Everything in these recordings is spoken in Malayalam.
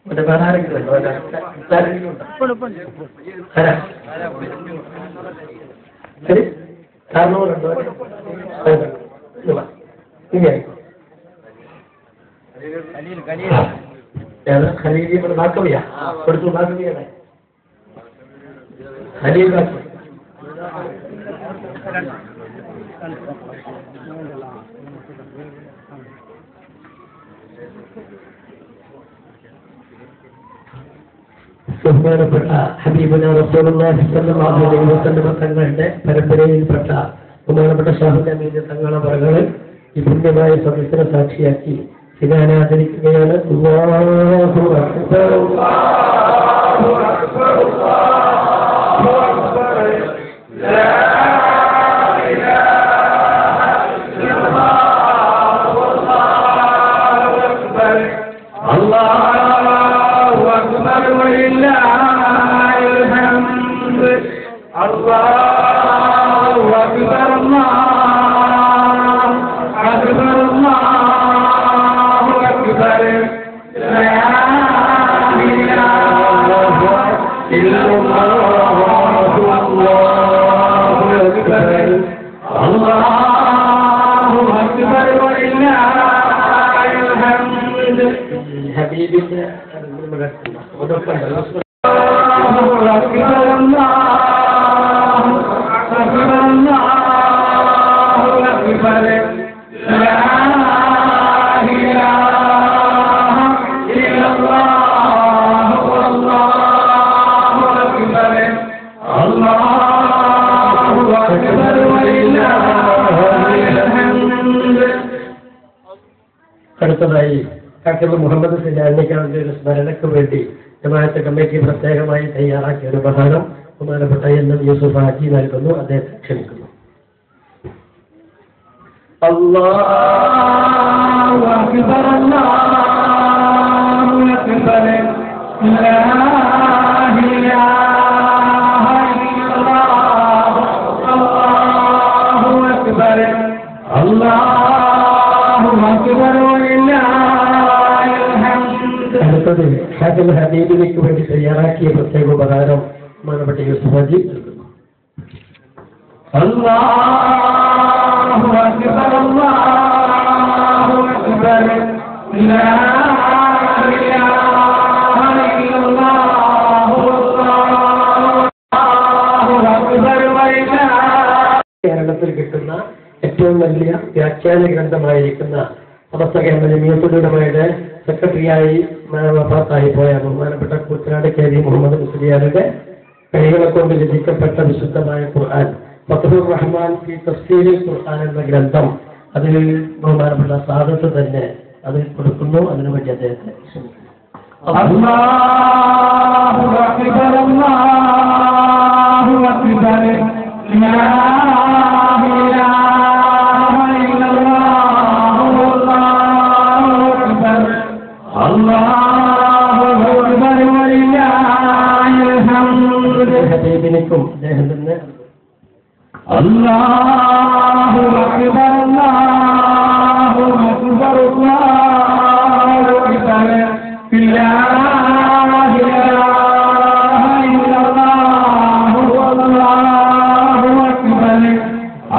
മറ്റേ വേറെ ആരെങ്കിലും ഉണ്ടോ? ശരി, കാരണവരുണ്ടോ? ഖലീൽ നാക്കവിയാ കൊടുത്തു, നാക്കവിയാണ് ഖലീൽ നാക്കവി. ബഹുമാനപ്പെട്ട ഹബീബുന റസൂലുള്ളാഹി സ്വല്ലല്ലാഹു അലൈഹി വസല്ലം തങ്ങളുടെ പരമ്പരയിൽപ്പെട്ട ബഹുമാനപ്പെട്ട ഷാഹുൽ അമീൻ തങ്ങളെ പറകൾ ഈ പുണ്യമായ സദസ്സിനെ സാക്ഷിയാക്കി ആദരിക്കുകയാണ്. അല്ലാഹു അക്ബർ അല്ലാഹു അക്ബർ അല്ലാഹു അക്ബർ ലാ ഇലാഹ ഇല്ലല്ലാഹു അല്ലാഹു അക്ബർ അല്ലാഹു അക്ബർ വലില്ലാഹിൽ ഹംദ് അല്ലാഹു അക്ബർ അല്ലാഹു അക്ബർ അല്ലാഹു അക്ബർ ലാ ഇലാഹ ഇല്ലല്ലാഹു അല്ലാഹു അക്ബർ അല്ലാഹു അക്ബർ വലില്ലാഹിൽ ഹംദ്. ഹബീബിന്റെ അടുത്തതായി കാക്കർ മുഹമ്മദ് സിലാലിന്റെ ഒരു സ്മരണയ്ക്ക് വേണ്ടി ജമാഅത്ത് കമ്മിറ്റി പ്രത്യേകമായി തയ്യാറാക്കിയ ഒരു ഉപഹാരം ബഹുമാനപ്പെട്ട എൻ യൂസുഫ് ഹാജി നൽകുന്നു. അദ്ദേഹത്തെ ക്ഷണിക്കുന്നു. അല്ലാഹു അക്ബർ അല്ലാഹു അക്ബർ ലാ ഇലാഹ ഇല്ലല്ലാഹു അല്ലാഹു അക്ബർ അല്ലാഹു അക്ബർ വലില്ലാഹിൽ ഹംദ്. അടുത്തത് ഷാഹിൽ ഹബീബിലേക്ക് വേണ്ടി തയ്യാറാക്കിയ പ്രത്യേക ഉപകാരം ബഹുമാനപ്പെട്ട യൂസുഫ് ഹാജി നൽകുന്നു. അല്ലാഹു അക്ബർ അല്ലാഹു അക്ബർ ലാ ഇലാഹ ഇല്ലല്ലാഹു അല്ലാഹു അക്ബർ വലില്ലാഹ്. കേരളത്തിൽ കിട്ടുന്ന ഏറ്റവും വലിയ വ്യാഖ്യാന ഗ്രന്ഥമായിരിക്കുന്ന സമസ്ത കേരള ജമിയത്തുൽ ഉലമയുടെ സെക്രട്ടറിയായി വഫാത്തായി പോയ ബഹുമാനപ്പെട്ട കൂറ്റനാട് കെ വി മുഹമ്മദ് മുസ്ലിയാരുടെ കൈകളെ കൊണ്ട് രചിക്കപ്പെട്ട വിശുദ്ധമായ ഖുർആൻ ഫത്ഹുർ റഹ്മാൻ ഫി തഫ്സീരിൽ ഖുർആൻ എന്ന ഗ്രന്ഥം അതിൽ ബഹുമാനപ്പെട്ട സാദത്ത് തന്നെ അത് കൊടുക്കുന്നു. അതിനുവേണ്ടി അദ്ദേഹത്തെ ക്ഷണിക്കുന്നു. അല്ലാഹു അക്ബർ അല്ലാഹു അക്ബർ ലാ ഇലാഹ ഇല്ലല്ലാഹു അല്ലാഹു അക്ബർ അല്ലാഹു അക്ബർ വലില്ലാഹിൽ ഹംദ്. ഹബീബിനും അദ്ദേഹത്തിന് അല്ലാഹു അക്ബർ അല്ലാഹു അക്ബർ അല്ലാഹു അക്ബർ ലാ ഇലാഹ ഇല്ലല്ലാഹു അല്ലാഹു അക്ബർ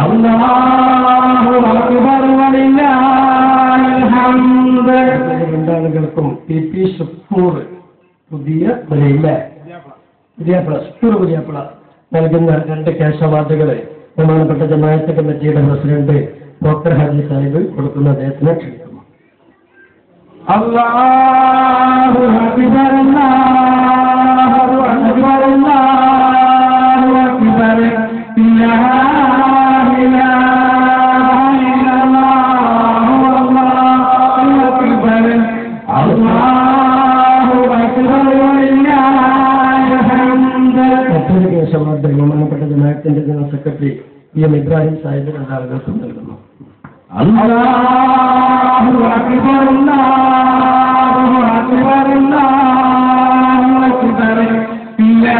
അല്ലാഹു അക്ബർ വലില്ലാഹിൽ ഹംദ്. രണ്ടാളുകൾക്കും പി പി ഷുക്കൂർ പുതിയ പുതിയാപ്പിള നൽകുന്ന 2 ക്യാഷ് അവാർഡുകളെ ബഹുമാനപ്പെട്ട ജമാഅത്ത് കമ്മിറ്റിയുടെ പ്രസിഡന്റ് ഡോക്ടർ ഹാജി സാഹിബ് കൊടുക്കുന്ന അദ്ദേഹത്തിനെ ക്ഷണിക്കുന്നു. അല്ലാഹു അക്ബർ അല്ലാഹു അക്ബർ അല്ലാഹു അക്ബർ ലാ ഇലാഹ ഇല്ലല്ലാഹു അല്ലാഹു അക്ബർ അല്ലാഹു അക്ബർ വലില്ലാഹിൽ ഹംദ്. മറ്റൊരു ക്യാഷ് അവാർഡ് ബഹുമാനപ്പെട്ട ജമാഅത്തിന്റെ general secretary P M Ibrahim Sahib 2 ആളുകൾക്കും നൽകുന്നു. അല്ലാഹു അക്ബർ അല്ലാഹു അക്ബർ അല്ലാഹു അക്ബർ ലാ